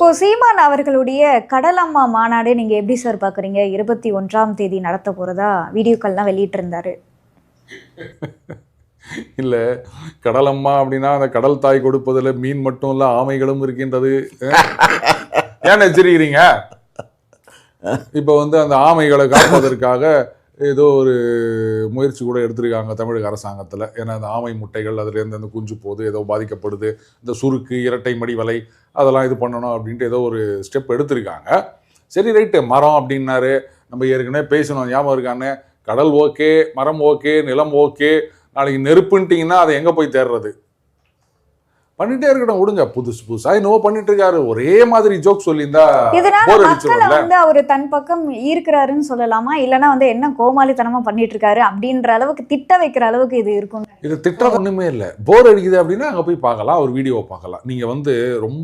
இப்போ சீமான் அவர்களுடைய கடலம்மா மாநாடு நீங்க எப்படி சார் பாக்குறீங்க? 21ஆம் தேதி நடத்த போறதா வீடியோக்கள்லாம் வெளியிட்டு இருந்தாரு. இல்ல கடலம்மா அப்படின்னா அந்த கடல் தாய் கொடுப்பதில் மீன் மட்டும் இல்ல ஆமைகளும் இருக்கின்றது. ஏன் எச்சரிக்கிறீங்க? இப்போ அந்த ஆமைகளை காப்பதற்காக ஏதோ ஒரு முயற்சி கூட எடுத்திருக்காங்க தமிழக அரசாங்கத்தில். ஏன்னா அந்த ஆமை முட்டைகள் அதுலேருந்து அந்த குஞ்சு போது ஏதோ பாதிக்கப்படுது, இந்த சுருக்கு இரட்டை மடி வலை அதெல்லாம் இது பண்ணணும் அப்படின்ட்டு ஏதோ ஒரு ஸ்டெப் எடுத்திருக்காங்க. சரி ரைட்டு, மரம் அப்படின்னாரு. நம்ம ஏற்கனவே பேசணும், ஞாபகம் இருக்கான்னு. கடல் ஓகே, மரம் ஓகே, நிலம் ஓகே, நாளைக்கு நெருப்புன்ட்டிங்கன்னா அதை எங்கே போய் தேடுறது? பண்ணிட்டே இருக்கட்டும், விடுங்க. புதுசா என்னவோ பண்ணிட்டு இருக்காரு, ஒரே மாதிரி ஜோக் சொல்லியிருந்தா போர் அடிச்சிரும்ல. அவரு தன் பக்கம் ஈர்க்கிறாருன்னு சொல்லலாமா? இல்லைன்னா என்ன கோமாளித்தனமா பண்ணிட்டு இருக்காரு அப்படின்ற அளவுக்கு திட்ட வைக்கிற அளவுக்கு இது இருக்கும். இது திட்டம் ஒண்ணுமே இல்லை. போர் அடிக்குது அப்படின்னா அங்கே போய் பார்க்கலாம், ஒரு வீடியோவை பார்க்கலாம். நீங்க ரொம்ப